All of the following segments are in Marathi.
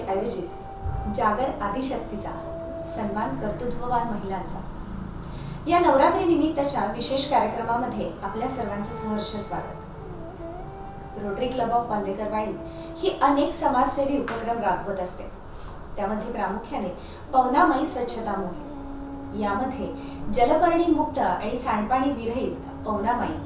आयोजित जागर आदिशक्तीचा सन्मान कर्तृत्ववान महिलांचा या नवरात्री निमित्ताच्या विशेष कार्यक्रमामध्ये आपल्या सर्वांचं सहर्ष स्वागत। रोटरी क्लब ऑफ वाल्हेकरवाडी ही अनेक समाजसेवी उपक्रम राबवत असते। त्यामध्ये प्रामुख्याने पवनामाई स्वच्छता मोहीम, यामध्ये जलपर्णी मुक्त आणि सांडपाणी विरहित पवनामाई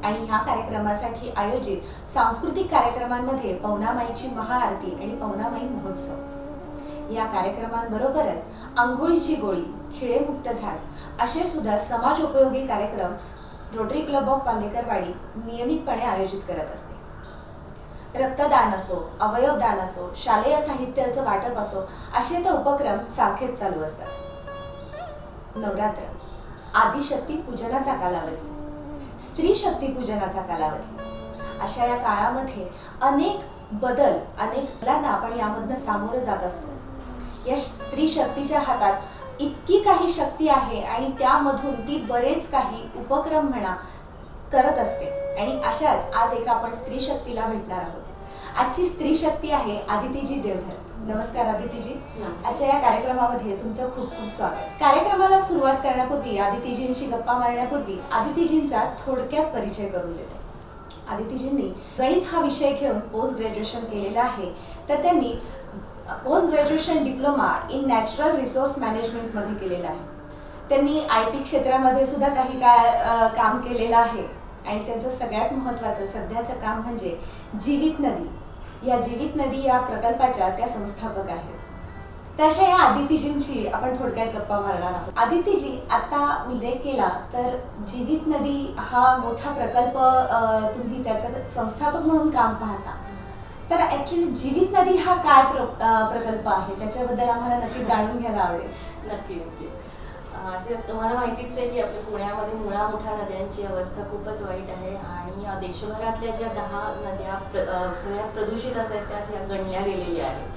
आणि ह्या कार्यक्रमासाठी आयोजित सांस्कृतिक कार्यक्रमांमध्ये पवनामाईची महाआरती आणि पवनामाई महोत्सव। या कार्यक्रमांबरोबरच अंघोळीची गोळी, खिळेमुक्त झाड असे सुद्धा समाज उपयोगी कार्यक्रम रोटरी क्लब ऑफ वाल्हेकरवाडी नियमितपणे आयोजित करत असते। रक्तदान असो, अवयवदान असो, शालेय साहित्याचं वाटप असो, असे तर उपक्रम सारखेच चालू असतात। नवरात्र, आदिशक्ती पूजनाचा कालावधी, स्त्री शक्ती पूजनाचा कालावधी, अशा या काळामध्ये अनेक बदल, अनेक बदलांना आपण यामधनं सामोरं जात असतो। या स्त्री शक्तीच्या हातात इतकी काही शक्ती आहे आणि त्यामधून ती बरेच काही उपक्रम म्हणा करत असते। आणि अशाच आज एका आपण स्त्री शक्तीला भेटणार आहोत। आजची स्त्री शक्ती आहे आदितीजी देवधर। नमस्कार आदितीजी, आजच्या या कार्यक्रमामध्ये तुमचं खूप खूप स्वागत। कार्यक्रमाला सुरुवात करण्यापूर्वी, आदितीजींशी गप्पा मारण्यापूर्वी आदितीजींचा थोडक्यात परिचय करून देते। आदितीजींनी गणित हा विषय घेऊन पोस्ट ग्रॅज्युएशन केलेलं आहे, तर त्यांनी post graduation diploma in natural resource management मध्ये केलेला आहे। त्यांनी IT क्षेत्रामध्ये सुद्धा काही काळ काम केलेलं आहे आणि त्यांचं सगळ्यात महत्त्वाचं सध्याचं काम म्हणजे जीवित नदी। या जीवित नदी या प्रकल्पाच्या त्या संस्थापक आहेत। तशा या आदितीजींशी आपण थोडक्यात गप्पा मारणार आहोत। आदितीजी, आता उल्लेख केला तर जीवित नदी हा मोठा प्रकल्प, तुम्ही त्याचा संस्थापक म्हणून काम पाहता, तर ऍक्च्युली जीवित नदी हा काय प्रकल्प आहे त्याच्याबद्दल आम्हाला नक्की जाणून घ्यायला आवडेल। नक्की। तुम्हाला माहितीच आहे की आपल्या पुण्यामध्ये मुळा मुठा नद्यांची अवस्था खूपच वाईट आहे आणि देशभरातल्या ज्या 10 नद्या सगळ्यात प्रदूषित असतात त्यात ह्या गणल्या गेलेल्या आहेत।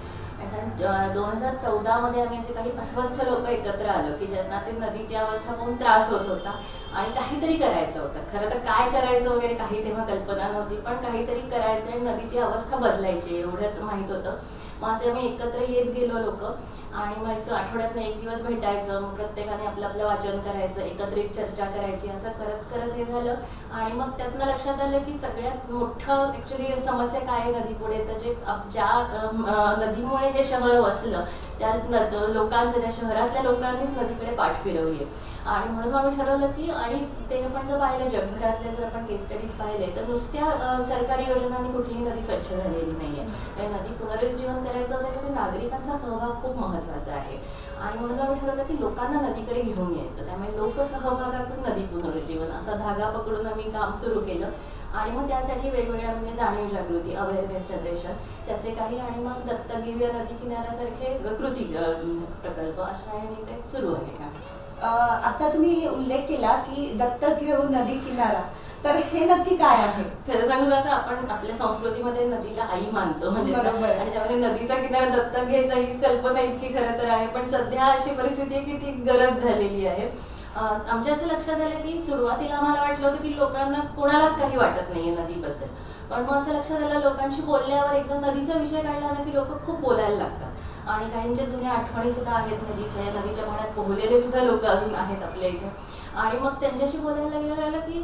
2014 मध्ये आम्ही असे काही अस्वस्थ लोक एकत्र आलो की ज्यांना ते नदीची अवस्था पाहून त्रास होत होता आणि काहीतरी करायचं होतं। खरं तर काय करायचं वगैरे काही तेव्हा कल्पना नव्हती, पण काहीतरी करायचं आणि नदीची अवस्था बदलायची एवढंच माहित होतं। मग असे आम्ही एकत्र येत गेलो लोक आणि मग आठवड्यातनं एक दिवस भेटायचं, मग प्रत्येकाने आपलं आपलं वाचन करायचं, एकत्रित चर्चा करायची, असं करत करत हे झालं। आणि मग त्यातनं लक्षात आलं की सगळ्यात मोठं ऍक्च्युली समस्या काय आहे नदीपुढे, तर जे ज्या नदीमुळे हे शहर वसलं त्या लोकांचं, त्या शहरातल्या लोकांनीच नदीकडे पाठ फिरवली आहे। आणि म्हणून आम्ही ठरवलं की, आणि ते आपण जर पाहिलं जगभरातले जर आपण केस स्टडीज पाहिले तर नुसत्या सरकारी योजनांनी कुठलीही नदी स्वच्छ झालेली नाहीये। नदी पुनरुज्जीवन करायचं असेल तर नागरिकांचा सहभाग खूप महत्त्वाचा आहे। आणि म्हणून आम्ही ठरवलं की लोकांना नदीकडे घेऊन यायचं, त्यामुळे लोकसहभागातून नदी पुनरुज्जीवन असा धागा पकडून आम्ही काम सुरू केलं। आणि मग त्यासाठी वेगवेगळ्या म्हणजे जाणीव जागृती, अवेअरनेस जनरेशन त्याचे काही, आणि मग दत्तक घेऊया नदी किनाऱ्यासारखे कृती प्रकल्प अशा याने ते सुरू आहे का। आता तुम्ही उल्लेख केला की दत्तक घेऊ नदी किनारा, तर हे नक्की काय आहे? खरं सांगू आता आपण आपल्या संस्कृतीमध्ये नदीला आई मानतो म्हणजे, आणि त्यामध्ये नदीचा किनारा दत्तक घ्यायचा हीच कल्पना इतकी खरं तर आहे, पण सध्या अशी परिस्थिती आहे की ती गरज झालेली आहे। आमच्या असं लक्षात आलं की सुरुवातीला आम्हाला वाटलं होतं की लोकांना कोणालाच काही वाटत नाहीये नदीबद्दल, पण मग असं लक्षात आलं लोकांशी बोलल्यावर एकदा नदीचा विषय काढला ना की लोक खूप बोलायला लागतात। आणि काहींच्या जुन्या आठवणी सुद्धा आहेत नदीच्या पाण्यात पोहलेले सुद्धा लोक अजून आहेत आपल्या इथे। आणि मग त्यांच्याशी बोलायला गेलं की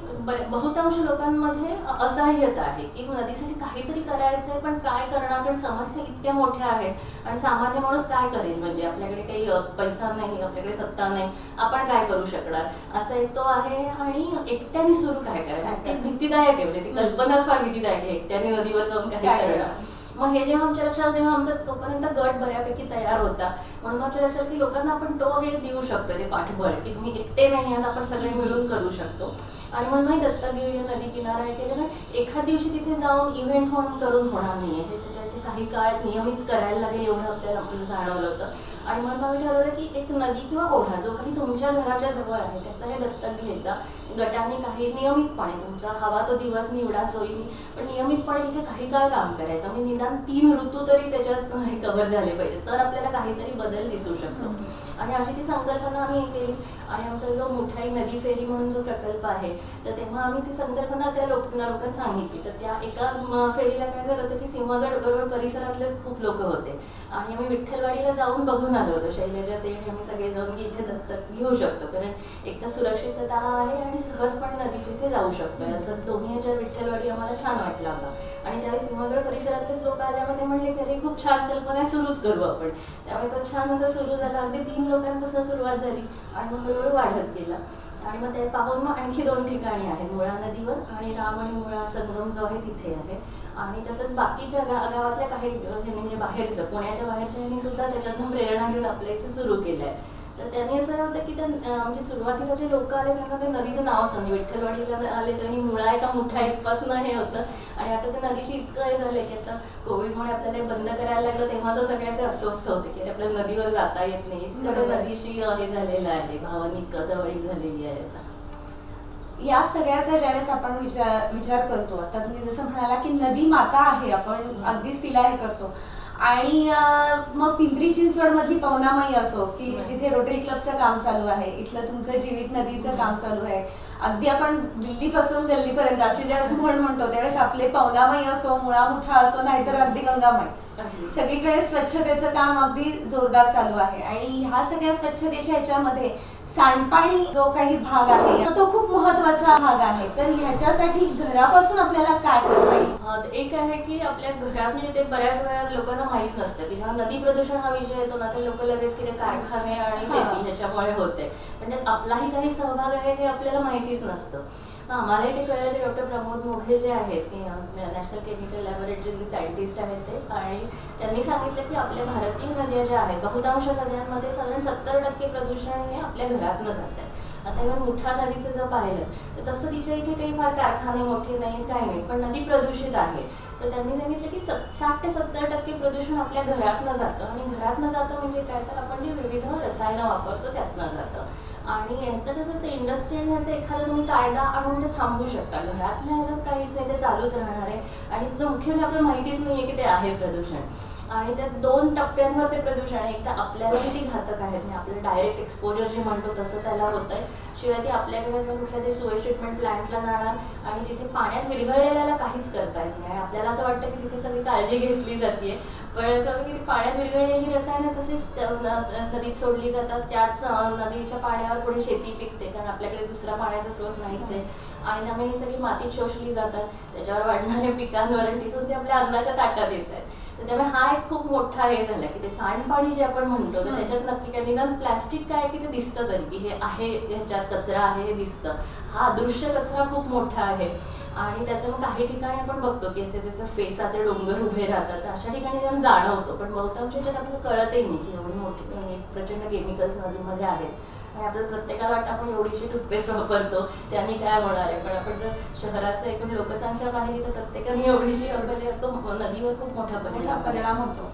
बहुतांश लोकांमध्ये असहाय्यता आहे की नदीसाठी काहीतरी करायचं आहे, पण काय करणार, कारण समस्या इतक्या मोठ्या आहेत आणि सामान्य माणूस काय करेल, म्हणजे आपल्याकडे काही पैसा नाही, आपल्याकडे सत्ता नाही, आपण काय करू शकणार, असं एक तो आहे। आणि एकट्याने सुरू काय करायचं ते भीतीदायक आहे, म्हणजे ती कल्पनाच फार भीतीदायक आहे, एकट्याने नदीवर जाऊन काही करणं। मग हे जेव्हा आमच्या लक्षात तेव्हा आमचा तोपर्यंत गट बऱ्यापैकी तयार होता, म्हणून आमच्या लक्षात की लोकांना आपण हे देऊ शकतो, ते पाठबळ की तुम्ही एकटे नाही आहात, आपण सगळे मिळून करू शकतो। आणि म्हणून मग दत्तक घेऊया नदी किनारा हे केलं, पण एखाद दिवशी तिथे जाऊन इव्हेंट करून होणार नाहीये, त्याच्या काही काळ नियमित करायला लागेल एवढं आपल्याला जाणवलं होतं। आणि म्हणून आम्ही ठरवलं की एक नदी किंवा ओढा जो काही तुमच्या घराच्या जवळ आहे त्याचा हे दत्तक घ्यायचा, गटाने काही नियमितपणे तुमचा हवा तो दिवस निवडा सोयीने, पण नियमितपणे तिथे काही काळ काम करायचं, म्हणजे निदान 3 ऋतू तरी त्याच्यात हे कव्हर झाले पाहिजे, तर आपल्याला काहीतरी बदल दिसू शकतो। आणि अशी ती संकल्पना आम्ही केली आणि आमचा जो मुठाई नदी फेरी म्हणून जो प्रकल्प आहे, तर तेव्हा आम्ही ती संकल्पना त्या लोकांना सांगितली. तर त्या एका फेरीला काय झालं होतं की सिंहगड परिसरातलेच खूप लोक होते आणि आम्ही विठ्ठलवाडीला जाऊन बघून आलो होतो. शैलजा ते आम्ही सगळे जाऊन की इथे दत्तक घेऊ शकतो, कारण एक तर सुरक्षितता आहे आणि सहजपणे नदीच्या इथे जाऊ शकतोय, असं दोन्ही ह्याच्या विठ्ठलवाडी आम्हाला छान वाटला होता. आणि त्यावेळी सिंहगड परिसरातलेच लोक आल्यामुळे ते म्हणले की अरे खूप छान कल्पना आहे, सुरूच करू आपण. त्यामुळे तो छान असं सुरू झाला. अगदी 3 लोकांपासून सुरुवात झाली आणि मग हळूहळू वाढत गेला. आणि मग ते पाहून मग आणखी 2 ठिकाणी आहेत, मुळा नदीवर आणि राम आणि मुळा संगम जो आहे तिथे आहे. आणि तसंच बाकीच्या गावातल्या काही म्हणजे बाहेरचं पुण्याच्या बाहेरच्या ह्यांनी सुद्धा त्याच्यातनं प्रेरणा घेऊन आपल्या इथे सुरू केलं आहे. तर त्यांनी असं होतं की त्या म्हणजे सुरुवातीला जे लोक आले त्यांना ते नदीचं नाव समजे, विठ्ठलवाडीला आले तर ही मुळा आहे का मुठा इथपासून हे होतं. आणि आता ते नदीशी इतकं हे झालंय की आता कोविडमुळे आपल्याला हे बंद करायला लागलं तेव्हाच सगळ्याचे अस्वस्थ होते की आपल्याला नदीवर जाता येत नाही, इतकं ते नदीशी हे झालेलं आहे, भावनिक जवळीक झालेली आहे आता. या सगळ्याचा ज्यावेळेस आपण विचार करतो, आता तुम्ही जसं म्हणाला की नदी माता आहे, आपण अगदीच तिला हे करतो. आणि मग पिंपरी चिंचवड मधली पवनामाई असो की जिथे रोटरी क्लबचं काम चालू आहे, इथलं तुमचं जीवित नदीचं काम चालू आहे, अगदी आपण दिल्लीपासून दिल्लीपर्यंत अशी ज्यावेळेस म्हणतो त्यावेळेस आपले पवनामाई असो, मुळा मुठा असो, नाहीतर अगदी गंगामाई, सगळीकडे स्वच्छतेचं काम अगदी जोरदार चालू आहे. आणि ह्या सगळ्या स्वच्छतेच्या ह्याच्यामध्ये सांडपाणी जो काही भाग आहे तो खूप महत्वाचा भाग आहे. तर ह्याच्यासाठी घरापासून आपल्याला काय करता येईल? एक आहे की आपल्या घरात म्हणजे ते बऱ्याच वेळा लोकांना माहित नसतं की जेव्हा नदी प्रदूषण हा विषय येतो ना, तर लोक लगेच की ते कारखाने आणि शेती ह्याच्यामुळे होते, म्हणजे आपलाही काही सहभाग आहे हे आपल्याला माहितीच नसतं. आम्हालाही ते कळलं. ते डॉक्टर प्रमोद मोघे जे आहेत की नॅशनल केमिकल लॅबोरेटरीचे सायंटिस्ट आहेत ते, आणि त्यांनी सांगितलं की आपल्या भारतीय नद्या ज्या आहेत, बहुतांश नद्यांमध्ये साधारण 70% प्रदूषण हे आपल्या घरातनं जात आहे. आता एवढं मुठा नदीचं जर पाहिलं तर तसं तिच्या इथे काही फार कारखाने मोठे नाहीत, काही नाही, पण नदी प्रदूषित आहे. तर त्यांनी सांगितलं की 60 ते 70% प्रदूषण आपल्या घरातनं जातं. आणि घरातनं जातं म्हणजे काय, तर आपण जे विविध रसायनं वापरतो त्यातनं जातं. आणि ह्याचं कसं असं इंडस्ट्रीयल ह्याचा एखादा तुम्ही कायदा आणून ते थांबवू शकता, घरातल्या ह्याला काहीच नाही, ते चालूच राहणार आहे. आणि त्याचं मुख्य म्हणजे आपल्याला माहितीच नाही आहे की ते आहे प्रदूषण. आणि त्या 2 टप्प्यांवर ते प्रदूषण आहे. एक तर आपल्याला किती घातक आहेत, म्हणजे आपलं डायरेक्ट एक्सपोजर जे म्हणतो तसं त्याला होत आहे. शिवाय ते आपल्याकडे कुठल्या तरी सुवेज ट्रीटमेंट प्लांटला जाणार आणि तिथे पाण्यात विरघळलेल्याला काहीच करता येत नाही. आणि आपल्याला असं वाटतं की तिथे सगळी काळजी घेतली जाते, पण असं होतं की पाण्यात विरघळलेली रसायनं तशीच नदीत सोडली जातात. त्याच नदीच्या पाण्यावर पुढे शेती पिकते, कारण आपल्याकडे दुसरा पाण्याचा स्रोत नाहीच आहे. आणि त्यामुळे ही सगळी मातीत शोषली जातात, त्याच्यावर वाढणाऱ्या पिकांवर, आणि तिथून ते आपल्या अन्नाच्या ताटात येत आहेत. तर त्यामुळे हा एक खूप मोठा हे झाला की ते सांडपाणी जे आपण म्हणतो तर त्याच्यात नक्की काय, निदान प्लॅस्टिक काय की ते दिसतं तरी की हे आहे, ह्याच्यात कचरा आहे हे दिसतं. हा अदृश्य कचरा खूप मोठा आहे. आणि त्याचं मग काही ठिकाणी आपण बघतो की असे त्याचं फेसाचे डोंगर उभे राहतात, तर अशा ठिकाणी त्याला जाणवतो. पण बहुतांश याच्यात आपल्याला कळतही नाही की एवढी मोठी प्रचंड केमिकल्स नदीमध्ये आहेत. आणि आपल्याला प्रत्येकाला वाटतं आपण एवढीशी टूथपेस्ट वापरतो त्यांनी काय होणार आहे, पण आपण जर शहराचं एकूण लोकसंख्या पाहिली तर प्रत्येकाने एवढीशी वापरली तो नदीवर खूप मोठा परिणाम होतो.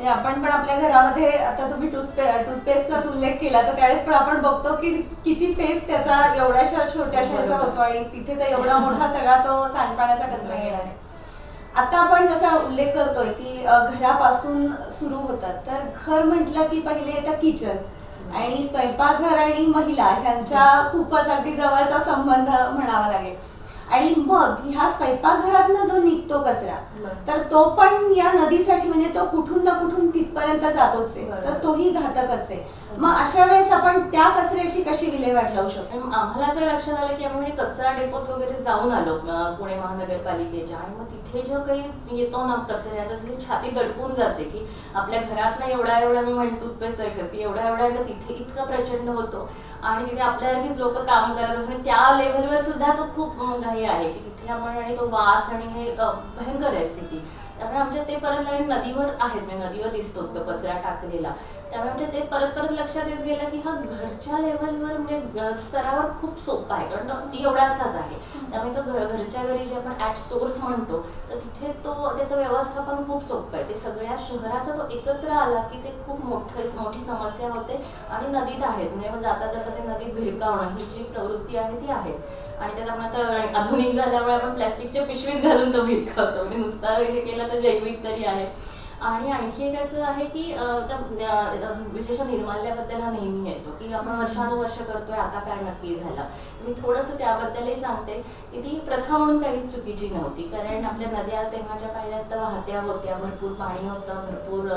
आपण पण आपल्या घरामध्ये, आता तुम्ही टूथपेस्टचाच उल्लेख केला, तर त्यावेळेस पण आपण बघतो की किती फेस त्याचा एवढ्याशा छोट्याशा होतो आणि तिथे तर एवढा मोठा सगळा तो सांडपाण्याचा कचरा येणार आहे. आता आपण जसा उल्लेख करतोय की घरापासून सुरू होतात, तर घर म्हटलं की पहिले येतं किचन, आणि स्वयंपाकघर आणि महिला ह्यांचा खूपच अगदी जवळचा संबंध म्हणावा लागेल. आणि मग ह्या स्वयंपाकघरातनं जो निघतो कचरा, तर तो पण या नदीसाठी म्हणजे तो कुठून ना कुठून तिथपर्यंत जातोच आहे, तर तोही घातकच आहे. मग अशा वेळेस आपण त्या कचऱ्याची कशी विल्हेवाट लावू शकतो? आम्हाला असं लक्षात आलं की आम्ही कचरा डेपोत वगैरे जाऊन आलो पुणे महानगरपालिकेच्या, आणि मग तिथे जो काही येतो ना कचऱ्याचा, छाती दडपून जाते की आपल्या घरात ना एवढा मी म्हणेन टूथपेस्ट सारखंच की एवढा तिथे इतका प्रचंड होतो. आणि तिथे आपल्यासारखीच लोक काम करत असतात, त्या लेव्हलवर सुद्धा तो खूप घाई आहे की तिथे आपण, आणि तो वास आणि हे भयंकर आहे स्थिती. त्यामुळे आमच्या ते परत, आणि नदीवर आहेच, म्हणजे नदीवर दिसतोच तो कचरा टाकलेला. त्यामुळे आमच्या ते परत लक्षात येत गेलं की हा घरच्या लेव्हलवर म्हणजे स्तरावर खूप सोपा आहे, कारण तो एवढासाच आहे. त्यामुळे तो घरच्या घरी जे आपण ॲट सोर्स म्हणतो, तर तिथे तो त्याचं व्यवस्थापन खूप सोपं आहे. ते सगळ्या शहराचा तो एकत्र आला की ते खूप मोठी समस्या होते. आणि नदीत आहेत, म्हणजे जाता ते नदीत भिरकावणं ही जी प्रवृत्ती आहे ती आहेच. आणि त्यात आपण आधुनिक झाल्यामुळे आपण प्लॅस्टिकच्या पिशवीत घालून तो भिरकावतो, म्हणजे नुसता हे केलं तर जैविक तरी आहे. आणि आणखी एक असं आहे की विशेष निर्माल्याबद्दल हा नेहमी येतो की आपण वर्षानुवर्ष करतोय, आता काय नक्की झालं. मी थोडंसं त्याबद्दलही सांगते की ती प्रथा म्हणून काही चुकीची नव्हती, कारण आपल्या नद्या तेव्हाच्या पाहिल्यात वाहत्या होत्या, भरपूर पाणी होतं, भरपूर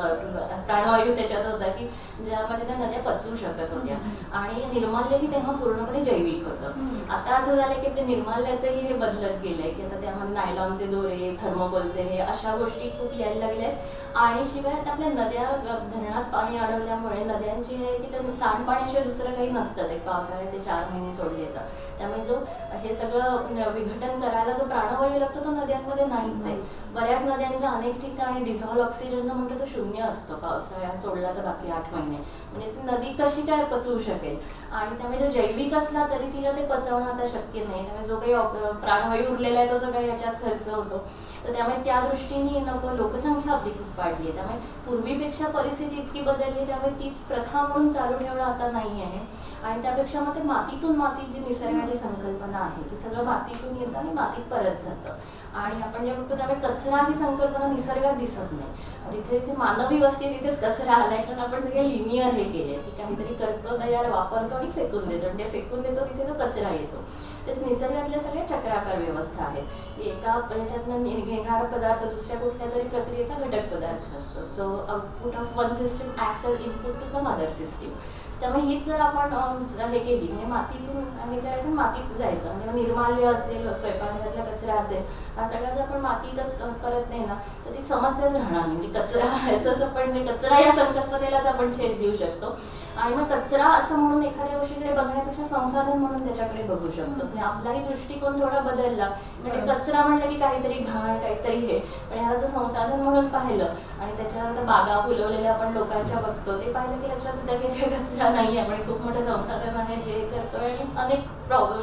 प्राणवायू त्याच्यात होता की ज्यामध्ये त्या नद्या पचवू शकत होत्या. आणि निर्माल्यही तेव्हा पूर्णपणे जैविक होतं. आता असं झालंय की आपल्या निर्माल्याचंही हे बदलत गेलंय की आता त्यामध्ये नायलॉनचे दोरे, थर्मोकोलचे हे अशा गोष्टी खूप यायला लागल्या आहेत. आणि शिवाय आपल्या नद्या धरणात पाणी अडवल्यामुळे नद्यांची आहे की त्या सांडपाण्याशिवाय दुसरं काही नसतंच. एक पावसाळ्याचे 4 महिने सोडले येतात, त्यामुळे जो हे सगळं विघटन करायला जो प्राणवायू लागतो तो नद्यांमध्ये नाहीच आहे. बऱ्याच नद्यांच्या अनेक ठिकाणी डिझॉल्व ऑक्सिजनचा म्हणतो तो 0 असतो पावसाळ्यात सोडला तर बाकी 8 महिने. म्हणजे ती नदी कशी काय पचवू शकेल. आणि त्यामुळे जर जैविक असला तरी तिला ते पचवणं आता शक्य नाही. त्यामुळे जो काही प्राणवायू उरलेला आहे तो सगळा याच्यात खर्च होतो. तर त्यामुळे त्या दृष्टीने लोकसंख्या आपली खूप वाढली आहे. त्यामुळे पूर्वीपेक्षा परिस्थिती इतकी बदलली, त्यामुळे तीच प्रथा म्हणून चालू ठेवणं आता नाही आहे. आणि त्यापेक्षा मग ते मातीतून मातीत जी निसर्गाची संकल्पना आहे की सगळं मातीतून येतं आणि मातीत परत जातं. आणि आपण जे म्हणतो त्यामुळे कचरा ही संकल्पना निसर्गात दिसत नाही. जिथे जिथे मानवी वस्ती तिथेच कचरा आलाय, कारण आपण सगळे लिनियर हे केले की काहीतरी करतो, तयार वापरतो आणि फेकून देतो. आणि ते फेकून देतो तिथे तो कचरा येतो. तेच निसर्गातल्या सगळ्या चक्राकार व्यवस्था आहेत की एका ह्याच्यातनं घेणारा पदार्थ दुसऱ्या कुठल्या तरी प्रक्रियेचा घटक पदार्थ असतो. So output of one system acts as input to some other system. त्यामुळे हीच जर आपण हे केली म्हणजे मातीतून हे करायचं, मातीत जायचं. म्हणजे निर्माल्य असेल, स्वयंपाकघरातला कचरा असेल, हा सगळा जर आपण मातीतच करत नाही ना तर ती समस्याच राहणार नाही. म्हणजे कचरा ह्याचंच आपण कचरा या संकल्पनेलाच आपण छेद देऊ शकतो. आणि मग कचरा असं म्हणून एखाद्या गोष्टीकडे बघण्यापेक्षा संसाधन म्हणून त्याच्याकडे बघू शकतो. म्हणजे आपलाही दृष्टिकोन थोडा बदलला. म्हणजे कचरा म्हणलं की काहीतरी घाण, काहीतरी हे, पण ह्याला जर संसाधन म्हणून पाहिलं आणि त्याच्यावर बागा फुलवलेल्या आपण लोकांच्या बघतो, ते पाहिलं की लक्षात येतं की हे कचरा नाही आहे, पण खूप मोठं संसाधन आहे जे करतोय. आणि अनेक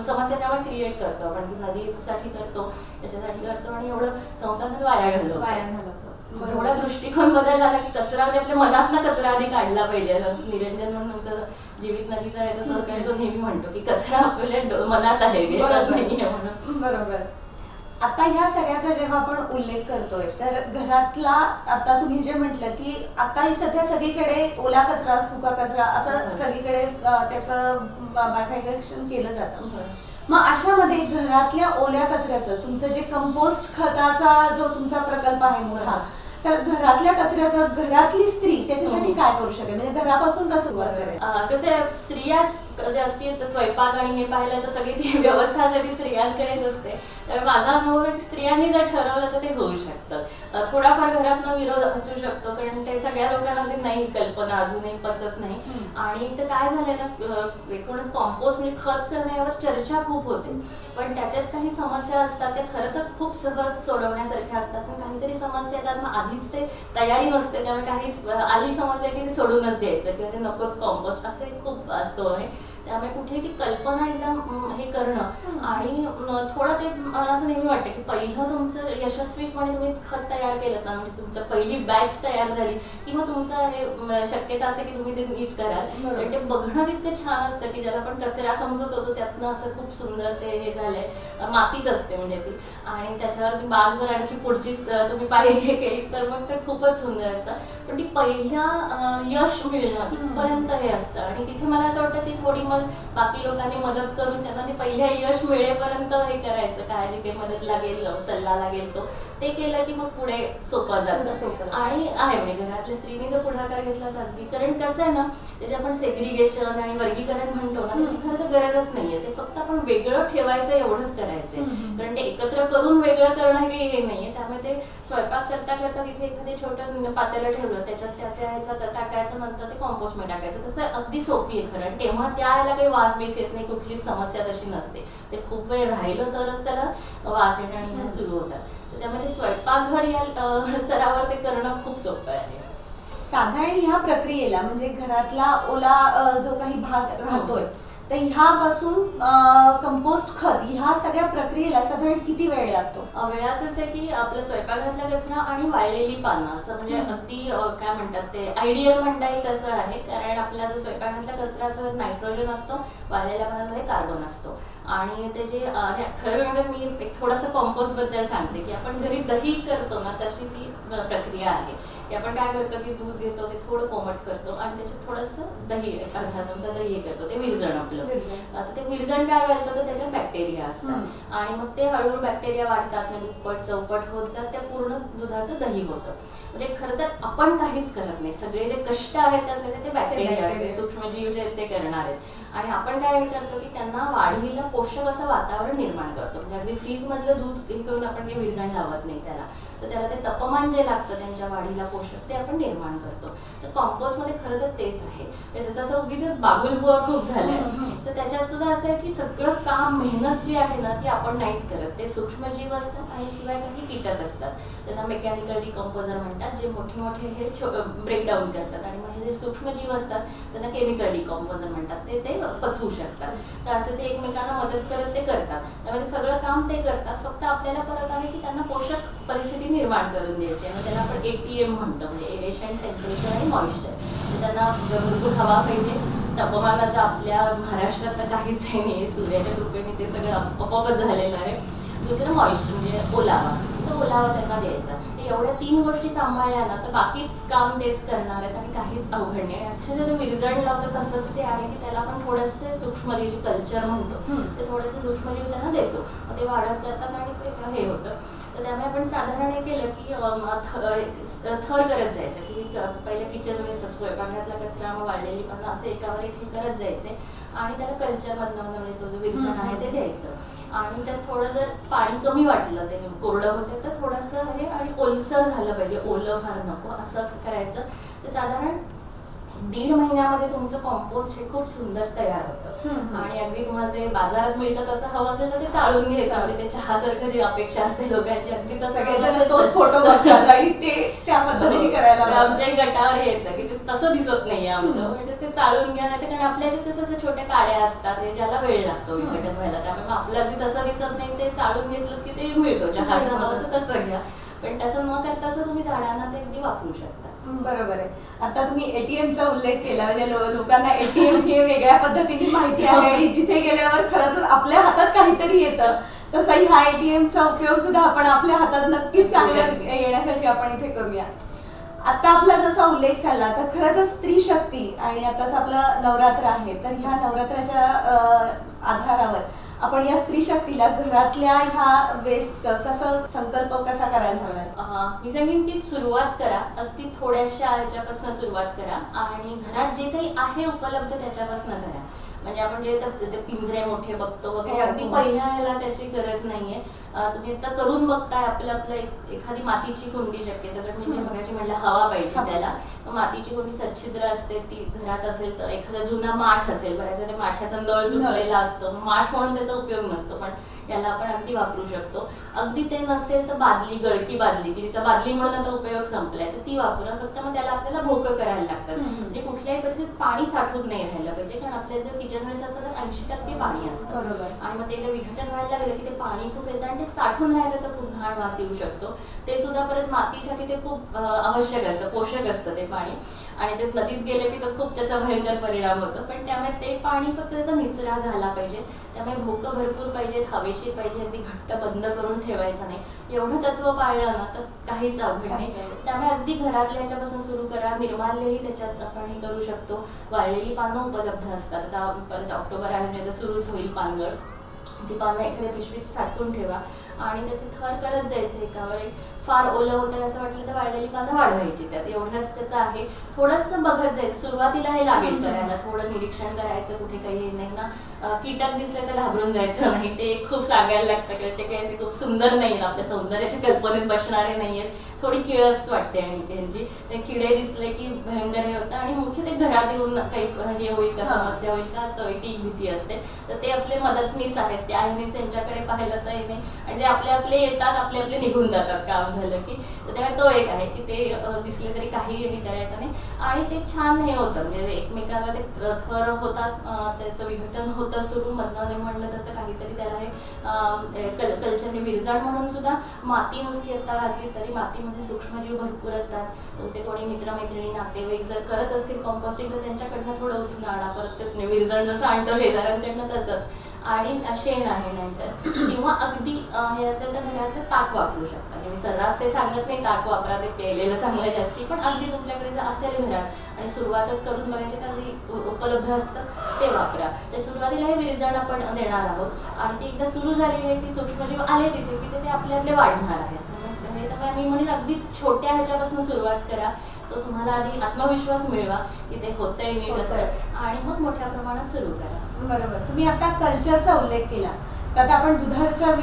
समस्या त्यामुळे क्रिएट करतो आपण की नदीसाठी करतो, त्याच्यासाठी करतो आणि एवढं संसाधन वाया घालवतो. थोडा दृष्टिकोन बदलला ना की कचरा म्हणजे आपल्या मनातनं कचरा आधी काढला पाहिजे. निरंजन म्हणून तुमचं जीवित नदीचा आहे तर सहकारी तो नेहमी म्हणतो की कचरा आपल्या मनात आहे, नाहीये म्हणून. बरोबर. आता ह्या सगळ्याचा जेव्हा आपण उल्लेख करतोय तर घरातला, आता तुम्ही जे म्हटलं की आता सध्या सगळीकडे ओला कचरा, सुका कचरा असं सगळीकडे त्याचं बायफॅक्शन केलं जातं. मग अशामध्ये घरातल्या ओल्या कचऱ्याचं तुमचं जे कंपोस्ट खताचा जो तुमचा प्रकल्प आहे मोठा, तर घरातल्या कचऱ्याचं घरातली स्त्री त्याच्यासाठी काय करू शकेल, म्हणजे घरापासून कसं सुरुवात करेल? कसं स्त्रियाच जे असतील तर स्वयंपाक आणि हे पाहिलं तर सगळी ती व्यवस्था सगळी स्त्रियांकडेच असते. त्यामुळे माझा अनुभव आहे की स्त्रियांनी जर ठरवलं तर ते होऊ शकतं. थोडाफार घरातनं विरोध असू शकतो, कारण ते सगळ्या लोकांना ते नाही कल्पना अजूनही पचत नाही. आणि ते काय झालंय ना, एकूणच कॉम्पोस्ट म्हणजे खत करण्यावर चर्चा खूप होते, पण त्याच्यात काही समस्या असतात त्या खरं तर खूप सहज सोडवण्यासारख्या असतात. पण काहीतरी समस्या येतात, मग आधीच ते तयारी नसते, त्यामुळे काही आली समस्या की ते सोडूनच द्यायचं किंवा ते नकोच कॉम्पोस्ट असे खूप असतो आहे. त्यामुळे कुठे ती कल्पना एकदम हे करणं आणि थोडं ते मला असं नेहमी वाटतं की पहिलं तुमचं यशस्वीपणे तुम्ही खत तयार केलं ना, म्हणजे तुमचं पहिली बॅच तयार झाली की मग तुमचं हे शक्यता असते की तुम्ही ते नीट कराल. पण ते बघणं इतकं छान असतं की ज्याला आपण कचरा समजत होतो त्यातनं असं खूप सुंदर ते हे झालंय. मातीच असते म्हणजे ती, आणि त्याच्यावर ती बाग जर आणखी पुढची तुम्ही पाहिली केली तर मग ते खूपच सुंदर असतं. पण ती पहिल्या यश मिळणं इथपर्यंत हे असतं. आणि तिथे मला असं वाटतं ती थोडी मग बाकी लोकांनी मदत करून त्यांना ते पहिल्या यश मिळेपर्यंत हे करायचं, काय जे काही मदत लागेल, सल्ला लागेल तो ते केलं की मग पुढे सोपं जातं. आणि आहे म्हणजे घरातल्या स्त्रीने जर पुढाकार घेतला तर अगदी, कारण कसं आहे ना, त्याचे आपण सेग्रिगेशन आणि वर्गीकरण म्हणतो ना, त्याची खरं तर गरजच नाहीये. ते फक्त आपण वेगळं ठेवायचं एवढंच करायचंय, कारण ते एकत्र करून वेगळं करणं काही हे नाहीये. त्यामुळे ते स्वयंपाक करता करता तिथे एखादे छोटं पातेलं ठेवलं, त्याच्यात त्या ह्याच्यात टाकायचं, नंतर ते कॉम्पोस्ट मध्ये टाकायचं. तसं अगदी सोपी आहे खरं. तेव्हा त्याला काही वास बीस येत नाही, कुठलीच समस्या तशी नसते. ते खूप वेळ राहिलं तरच त्याला वास येणं आणि हे सुरू होतं. त्यामध्ये स्वयंपाकघर या स्तरावर ते करणं खूप सोपं आहे. साधारण ह्या प्रक्रियेला म्हणजे घरातला ओला जो काही भाग राहतोय तर ह्यापासून कंपोस्ट खत ह्या सगळ्या प्रक्रियेला साधारण किती वेळ लागतो? वेळाच आहे की आपल्या स्वयंपाकघरातला कचरा आणि वाळलेली पानं असं म्हणजे अगदी काय म्हणतात ते आयडियल म्हणता येईल तसं आहे. कारण आपला जो स्वयंपाकघरातला कचरा असतो नायट्रोजन असतो, वाळलेल्या पानांमध्ये कार्बन असतो. आणि ते जे खरं म्हणजे मी एक थोडंसं कॉम्पोस्ट बद्दल सांगते की आपण घरी दही करतो ना, तशी ती प्रक्रिया आहे. की आपण काय करतो की दूध घेतो, ते थोडं कोमट करतो आणि त्याच्यात थोडंसं दही, एक अर्धा चमचा दही करतो, ते विरजण आपलं. आता ते विरजण काय घालतं तर त्याच्यात बॅक्टेरिया असतात आणि मग ते हळूहळू बॅक्टेरिया वाढतात, म्हणजे दुप्पट चौपट होत जात, त्या पूर्ण दुधाचं दही होतं. म्हणजे खरं तर आपण काहीच करत नाही, सगळे जे कष्ट आहेत त्यातले ते बॅक्टेरिया आहेत, सूक्ष्मजीव जे आहेत ते करणार आहेत. आणि आपण काय करतो की त्यांना वाढीला पोषक असं वातावरण निर्माण करतो. म्हणजे अगदी फ्रीज मधलं दूध घेऊन आपण काही विरजण लावत नाही त्याला, तर त्याला ते तापमान जे लागतं त्यांच्या वाढीला पोषक ते आपण निर्माण करतो. तर कॉम्पोस्ट मध्ये खरं तर तेच आहे. त्याचं असं उगीच बागुलबुवा खूप झालाय. तर त्याच्यात सुद्धा असं आहे की सगळं काम, मेहनत जी आहे ना ती आपण नाहीच करत, ते सूक्ष्मजीव असतात आणि शिवाय काही कीटक असतात, त्यांना मेकॅनिकल डिकम्पोजर म्हणतात, जे मोठे मोठे हे ब्रेकडाऊन करतात. आणि मग हे जे सूक्ष्मजीव असतात त्यांना केमिकल डिकम्पोजर म्हणतात, ते पचवू शकतात. तर असं ते एकमेकांना मदत करत ते करतात, त्यामुळे सगळं काम ते करतात. फक्त आपल्याला परत आहे की त्यांना पोषक परिस्थिती निर्माण करून द्यायची आहे. त्यांना आपण ATM म्हणतो, म्हणजे एरेशन, टेम्परेचर आणि मॉइश्चर. त्यांना भरपूर हवा पाहिजे. तापमानाचं आपल्या महाराष्ट्रात तर काहीच नाही, सूर्याच्या कृपेने ते सगळं आपोआपच झालेलं आहे. दुसरं मॉइश्चर म्हणजे ओलावा, तर ओलावा त्यांना द्यायचा. एवढ्या 3 गोष्टी सांभाळल्या ना तर बाकी काम तेच करणार आहेत आणि काहीच अवघड नाही. ऍक्च्युली ते विरजण लावतं तसंच ते आहे की त्याला आपण थोडेसे सूक्ष्मजीव, जे कल्चर म्हणतो ते थोडेसे सूक्ष्मजीव त्यांना देतो, मग ते वाढत जातात आणि ते हे होतं. तर त्यामुळे आपण साधारण हे केलं की थर करत जायचं की पहिले किचन वेस्ट असतो, स्वयंपाकातला कचरा, मग वाळलेली पानं, असं एकावर एक हे करत जायचे आणि त्याला कल्चरमधनं म्हणजे तो जो विरजण आहे ते द्यायचं. आणि त्यात थोडं जर पाणी कमी वाटलं, ते कोरडं होते तर थोडंसं हे, आणि ओलसर झालं पाहिजे, ओलं फार नको, असं करायचं. तर साधारण 1.5 महिन्यामध्ये तुमचं कॉम्पोस्ट हे खूप सुंदर तयार होतं. आणि अगदी तुम्हाला ते बाजारात मिळतं तसं हवं असेल तर ते चाळून घ्यायचं, म्हणजे ते चहासारखं जी अपेक्षा असते लोकांची, अगदी तसं तोच फोटो बघतात आणि ते त्या पद्धतीने करायला आमच्याही गटावर येतं की ते तसं दिसत नाहीये आमचं, म्हणजे ते चाळून घ्या. नाही कारण आपल्या याच्यात कसं असं छोट्या काड्या असतात ज्याला वेळ लागतो विघटन व्हायला, त्यामुळे मग आपलं अगदी तसं दिसत नाही. ते चाळून घेतलं की ते मिळतो, चहाचं हवं तर तसं घ्या, पण तसं न करता असं तुम्ही झाडांना ते अगदी वापरू शकता. बरोबर आहे. आता तुम्ही ATMचा उल्लेख केला, म्हणजे लोकांना ATM हे वेगळ्या पद्धतीने माहिती आहे आणि जिथे गेल्यावर खरंच आपल्या हातात काहीतरी येतं, तसाही हा ATMचा उपयोग सुद्धा आपण आपल्या हातात नक्कीच चांगल्या येण्यासाठी आपण इथे करूया. आता आपला जसा उल्लेख झाला तर खरंच स्त्री शक्ती, आणि आताच आपलं नवरात्र आहे, तर ह्या नवरात्राच्या आधारावर आपण या स्त्री शक्तीला घरातल्या ह्या वेस्टचं कसं संकल्प कसा करायला हवा? मी सांगेन की सुरुवात करा, अगदी थोड्याशा ह्याच्यापासून सुरुवात करा आणि घरात जे काही आहे उपलब्ध त्याच्यापासून करा. म्हणजे आपण जे ते पिंजरे मोठे बघतो वगैरे, अगदी पहिल्या ह्याला त्याची गरज नाहीये. तुम्ही आता करून बघताय, आपलं एखादी मातीची कुंडी शक्यतो, कारण मी जे मगाशी म्हटलं हवा पाहिजे त्याला, मातीची कुंडी सच्छिद्र असते, ती घरात असेल तर एखादा जुना माठ असेल, बऱ्याच माठाचा नळ तुटलेला असतो, माठ म्हणून त्याचा उपयोग नसतो, पण याला आपण अगदी वापरू शकतो. अगदी ते नसेल तर बादली, गळकी बादली, की तिचा बादली म्हणून आता उपयोग संपलाय, तर ती वापरा. फक्त मग त्याला आपल्याला भोकं करायला लागतात, म्हणजे कुठल्याही परिस्थितीत पाणी साठवून नाही राहिलं पाहिजे, कारण आपल्या जर किचन वेस्ट असतं तर 80% पाणी असतं. आणि मग ते विघटन व्हायला लागलं की ते पाणी खूप येतं आणि ते साठून राहिलं तर खूप घाण वास येऊ शकतो. ते सुद्धा परत मातीसाठी ते खूप आवश्यक असतं, पोषक असतं ते पाणी, आणि ते नदीत गेले की तर खूप त्याचा भयंकर परिणाम होतो. पण त्यामुळे ते पाणी फक्त त्याचा निचरा झाला पाहिजे, त्यामुळे भोकं भरपूर पाहिजेत, हवेशीर पाहिजे, अगदी घट्ट बंद करून ठेवायचं नाही. एवढं तत्व पाळलं ना तर काहीच अवघड नाही. त्यामुळे अगदी घरातल्या ह्याच्यापासून सुरू करा. निर्माल्यही त्याच्यात आपण हे करू शकतो. वाळलेली पानं उपलब्ध असतात, आता परत ऑक्टोबर आहे म्हणजे सुरूच होईल पानगळ, ती पानं एखाद्या पिशवीत साठवून ठेवा आणि त्याचे थर करत जायचे एकावर एक. फार ओलं होतं असं वाटलं तर वाळलेली पानं वाढवायची त्यात, एवढंच त्याचं आहे. थोडंसं बघत जायचं, सुरुवातीला हे लागेल करायला, थोडं निरीक्षण करायचं, कुठे काही नाही ना कीटक दिसले तर घाबरून जायचं नाही, ते खूप सांगायला लागतं, कारण ते काही असे खूप सुंदर नाही, आपल्या सौंदर्याच्या कल्पनेत बसणारे नाहीयेत, थोडी किळस वाटते. आणि त्यांची ते किडे दिसले की भयंकर हे होतं, आणि मुख्य ते घरात येऊन काही हे होईल का, समस्या होईल का, तर ती भीती असते. तर ते आपले मदतनीस आहेत, त्या आईनेच त्यांच्याकडे पाहिलं तर नाही, आणि ते आपले आपले येतात, आपले आपले निघून जातात काम झालं की. तर त्यामुळे तो एक आहे की ते दिसले तरी काही हे करायचं नाही, आणि ते छान हे होतं, म्हणजे एकमेकांना ते थर होतात, त्याचं विघटन होतं सुरू. मधनं म्हणलं तसं काहीतरी त्याला हे कल्चरने विरजण म्हणून सुद्धा माती नुसती आता घातली तरी मातीमध्ये सूक्ष्मजीव भरपूर असतात. तुमचे कोणी मित्रमैत्रिणी, नातेवाईक जर करत असतील कंपोस्टिंग तर त्यांच्याकडनं थोडं उसनं आणा, परत तेच विरजण जसं आणतो शेजाऱ्यांकडनं तसंच. आणि शेण आहे नाहीतर किंवा अगदी हे असेल तर घरातलं ताक वापरू शकता. म्हणजे मी सर्रास ते सांगत नाही ताक वापरा, ते प्यायलेलं चांगलं जास्ती, पण अगदी तुमच्याकडे जर असेल घरात आणि सुरुवातच करून बघायची तर अगदी उपलब्ध असतं ते वापरा. तर सुरुवातीला हे विरजण आपण देणार आहोत आणि ती एकदा सुरू झालेली आहे की सूक्ष्मजीव आले तिथे की ते आपले आपले वाढणार आहेत. त्यामुळे मी म्हणेन अगदी छोट्या ह्याच्यापासून सुरुवात करा. तो तुम्हाला आधी आत्मविश्वास मिळवा की ते होतंय नीट असं आणि मग मोठ्या प्रमाणात सुरू करा. बरोबर. तुम्ही आता कल्चरचा उल्लेख केला. तर आता आपण दुधाच्या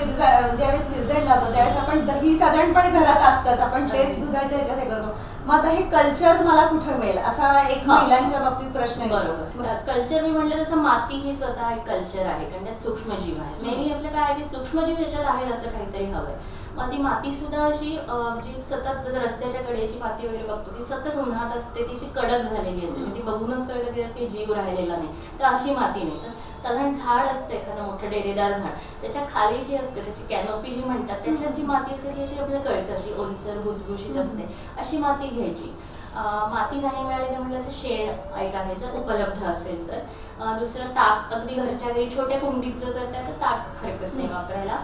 ज्यावेळेस विरजण लावतो त्यावेळेस आपण दही साधारणपणे घरात असतंच, आपण तेच दुधाच्या ह्याच्यात हे करतो. मग आता हे कल्चर मला कुठे मिळेल असा एक महिलांच्या बाबतीत प्रश्न आहे. बरोबर. कल्चर मी म्हटलं तसं माती ही स्वतः एक कल्चर आहे, कारण त्यात सूक्ष्मजीव आहे. नेहमी आपलं काय आहे की सूक्ष्मजीव ह्याच्यात आहे असं काहीतरी हवंय. मग ती माती सुद्धा अशी जी सतत रस्त्याच्या कडेची माती वगैरे बघतो ती सतत उन्हात असते, ती अशी कडक झालेली असते. ती बघूनच कळतं की ते जीव राहिलेला नाही. तर अशी माती नाही. तर साधारण झाड असतं एखादं मोठं डेरेदार झाड, त्याच्या खाली जी असते त्याची कॅनोपी जी म्हणतात त्याच्यात जी माती असते ती अशी आपल्याला कळतं, अशी ओलसर भुसभुशीत असते. अशी माती घ्यायची. माती नाही मिळाली तर म्हटलं असं शेण एक आहे जर उपलब्ध असेल तर. दुसरं ताक, अगदी घरच्या घरी छोट्या कुंडीत जर करताय तर ताक हरकत नाही वापरायला.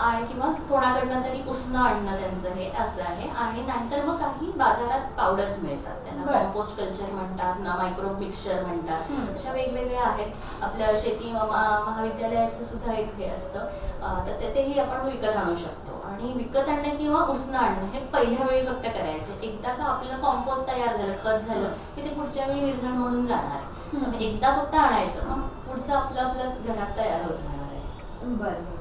आणि किंवा कोणाकडनं तरी उसणं आणणं त्यांचं हे असं आहे. आणि नाहीतर मग काही बाजारात पावडर्स मिळतात, त्यांना कंपोस्ट कल्चर म्हणतात ना, मायक्रो मिक्सचर म्हणतात. अशा वेगवेगळ्या आहेत. आपल्या शेती महाविद्यालयाचं सुद्धा एक हे असतं, तर तेही आपण विकत आणू शकतो. आणि विकत आणणं किंवा उसणं आणणं हे पहिल्या वेळी फक्त करायचं. एकदा का आपलं कॉम्पोस्ट तयार झालं, खत झालं की ते पुढच्या वेळी विरजण म्हणून जाणार आहे. एकदा फक्त आणायचं, मग पुढचं आपलंच घरात तयार होत राहणार आहे. बरं.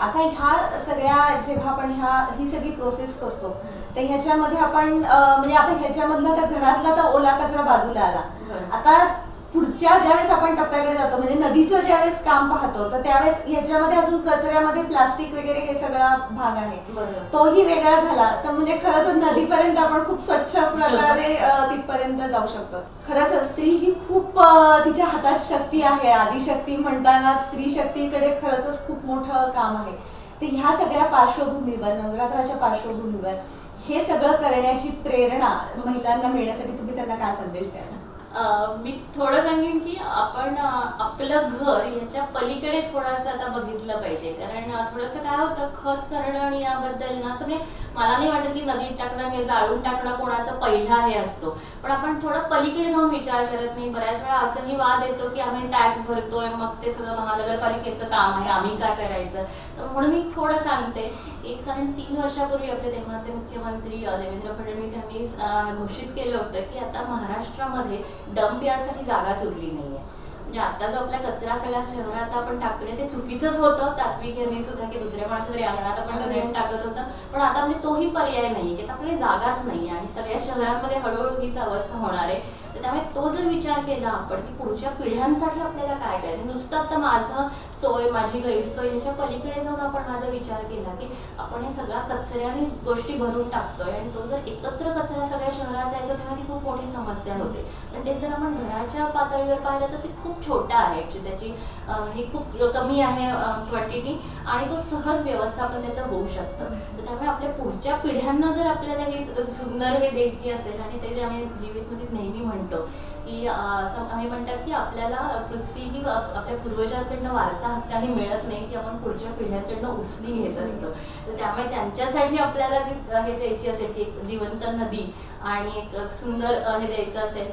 आता ह्या सगळ्या जेव्हा आपण ही सगळी प्रोसेस करतो तर ह्याच्यामध्ये आपण म्हणजे आता ह्याच्यामधला तर घरातला तर ओला कचरा बाजूला आला. आता पुढच्या ज्यावेळेस आपण टप्प्याकडे जातो म्हणजे नदीचं ज्यावेळेस काम पाहतो तर त्यावेळेस ह्याच्यामध्ये अजून कचऱ्यामध्ये प्लास्टिक वगैरे हे सगळा भाग आहे, तोही वेगळा झाला तर म्हणजे खरंच नदीपर्यंत आपण खूप स्वच्छ प्रकारे तिथपर्यंत जाऊ शकतो. खरंच स्त्री ही खूप तिच्या हातात शक्ती आहे. आदिशक्ती म्हणताना स्त्री शक्तीकडे खरंच खूप मोठं काम आहे. तर ह्या सगळ्या पार्श्वभूमीवर, नवरात्राच्या पार्श्वभूमीवर हे सगळं करण्याची प्रेरणा महिलांना मिळण्यासाठी तुम्ही त्यांना काय संदेश द्याल? मी थोडं सांगेन की आपण आपलं घर ह्याच्या पलीकडे थोडंसं आता बघितलं पाहिजे. कारण थोडंसं काय होतं, खत करणं आणि याबद्दल ना असं म्हणजे मला नाही वाटत की नदीत टाकणं हे जाळून टाकणं कोणाचा पहिला हे असतो, पण आपण थोडं पलीकडे जाऊन विचार करत नाही. बऱ्याच वेळा असंही वाद येतो की आम्ही टॅक्स भरतोय, मग ते सगळं महानगरपालिकेचं काम आहे, आम्ही काय करायचं. तर म्हणून मी थोडं सांगते. एक साधारण 3 वर्षापूर्वी आपले तेव्हाचे मुख्यमंत्री देवेंद्र फडणवीस यांनी घोषित केलं होतं की आता महाराष्ट्रामध्ये डम्प यार्डसाठी जागाच उरली नाहीये. म्हणजे आता जो आपला कचरा सगळ्या शहराचा आपण टाकतोय ते चुकीचंच होतं तात्विक यांनी सुद्धा, की दुसऱ्या कोणाच्या तरी अंगणात आपण नेऊन टाकत होतं. पण आता म्हणजे तोही पर्याय नाहीये की आपल्याला जागाच नाहीये आणि सगळ्या शहरांमध्ये हळूहळू हीच अवस्था होणार आहे. तर त्यामुळे तो जर विचार केला आपण की पुढच्या पिढ्यांसाठी आपल्याला काय करायचं, नुसतं आता माझं सोय माझी गैरसोय ह्याच्या पलीकडे जाऊन आपण हा जर विचार केला की आपण हे सगळ्या कचऱ्याने गोष्टी भरून टाकतोय आणि तो जर एकत्र कचरा सगळ्या शहराचा येतो तेव्हा ती खूप मोठी समस्या होते. पण ते जर आपण घराच्या पातळीवर पाहिलं तर ते खूप छोटा आहे, त्याची हे खूप कमी आहे क्वांटिटी आणि तो सहज व्यवस्थापन त्याचं होऊ शकतं. तर त्यामुळे आपल्या पुढच्या पिढ्यांना जर आपल्याला हे सुंदर हे द्यायची असेल आणि ते जे आम्ही जीवितमध्ये नेहमी म्हणतो की असं आम्ही म्हणतात की आपल्याला पृथ्वी ही आपल्या पूर्वजांकडनं वारसा हक्काने मिळत नाही, की आपण पुढच्या पिढ्यांकडनं उसनी घेत असतो. तर त्यामुळे त्यांच्यासाठी आपल्याला हे द्यायची असेल की एक जिवंत नदी आणि एक सुंदर हे द्यायचं असेल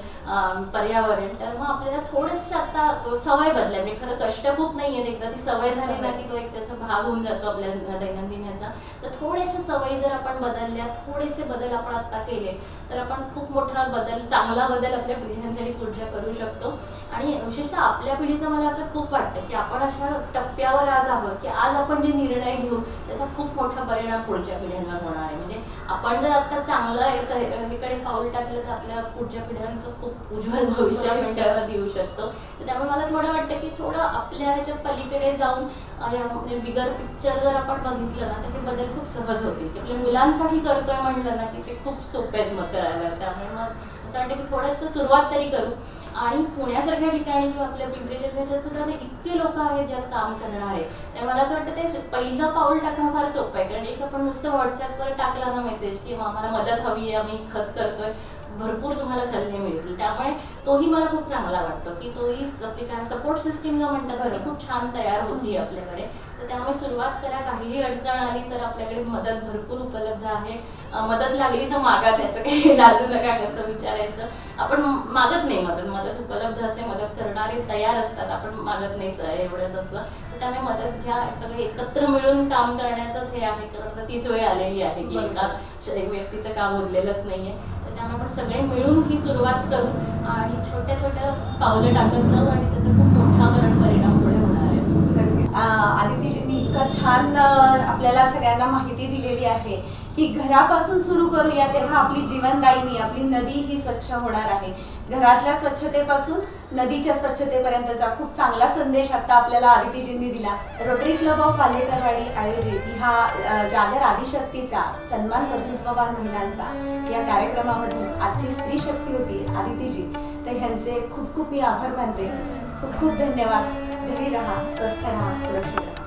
पर्यावरण, तर मग आपल्याला थोडंसं आता सवय बदलाय. म्हणजे खरं कष्ट खूप नाही आहेत, एकदा ती सवय झाली ना की तो एक त्याचा भाग होऊन जातो आपल्या दैनंदिन ह्याचा. तर थोड्याशा सवयी जर आपण बदलल्या, थोडेसे बदल आपण आता केले तर आपण खूप मोठा बदल, चांगला बदल आपल्या पिढ्यांसाठी पुढच्या करू शकतो. आणि विशेषतः आपल्या पिढीचं मला असं खूप वाटतं की आपण अशा टप्प्यावर आज आहोत की आज आपण जे निर्णय घेऊ त्याचा खूप मोठा परिणाम पुढच्या पिढ्यांवर होणार आहे. म्हणजे आपण जर आता चांगलं हेकडे पाऊल टाकलं तर आपल्या पुढच्या पिढ्यांचं खूप उज्ज्वल भविष्य आपल्याला देऊ शकतो. तर त्यामुळे मला थोडं वाटतं की थोडं आपल्या ह्याच्या पलीकडे जाऊन म्हणजे बिगर पिक्चर जर आपण बघितलं ना तर हे बदल खूप सहज होतील. की आपल्या मुलांसाठी करतोय म्हणलं ना की ते खूप सोपे आहेत मग करायला. त्यामुळे मग असं वाटतं की थोडंसं सुरुवात तरी करू. आणि पुण्यासारख्या ठिकाणी किंवा आपल्या पिंपरी चिंचवडच्यात सुद्धा इतके लोक आहेत ज्यात काम करणार आहे. त्यामुळे मला असं वाटतं ते पहिलं पाऊल टाकणं फार सोपं आहे. कारण एक आपण नुसतं व्हॉट्सअपवर टाकला ना मेसेज की आम्हाला मदत हवी आहे, आम्ही खत करतोय, भरपूर तुम्हाला सल्ले मिळतील. त्यामुळे तोही मला खूप चांगला वाटतो की तोही आपली काय सपोर्ट सिस्टीम जो म्हणतात ती खूप छान तयार होती आपल्याकडे. तर त्यामुळे सुरुवात करा. काहीही अडचण आली तर आपल्याकडे मदत भरपूर उपलब्ध आहे. मदत लागली तर मागा, त्याचं काही लाजू नका कसं विचारायचं. आपण मागत नाही मदत उपलब्ध असते, मदत करणारे तयार असतात, आपण मागत नाहीच आहे एवढंच असं. तर त्यामुळे मदत घ्या. सगळे एकत्र मिळून काम करण्याचंच हे आहे. कारण आता तीच वेळ आलेली आहे की एका व्यक्तीचं काम उरलेलंच नाहीये. तर त्यामुळे आपण सगळे मिळून ही सुरुवात करू आणि छोट्या छोट्या पावलं टाकत जाऊ आणि त्याचा खूप मोठा परिणाम पुढे होणार आहे. आदितीजींनी इतकं छान आपल्याला सगळ्यांना माहिती दिलेली आहे की घरापासून सुरू करूया तेव्हा आपली जीवनदायिनी आपली नदी ही स्वच्छ होणार आहे. घरातल्या स्वच्छतेपासून नदीच्या स्वच्छतेपर्यंतचा खूप चांगला संदेश आता आपल्याला आदितीजींनी दिला. रोटरी क्लब ऑफ वाल्हेकरवाडी आयोजित ह्या जागर आदिशक्तीचा सन्मान कर्तृत्ववान महिलांचा या कार्यक्रमामधून आजची स्त्री शक्ती होती आदितीजी. तर ह्यांचे खूप खूप मी आभार मानते. खूप खूप धन्यवाद. घरी राहा, स्वस्थ राहा, सुरक्षित राहा.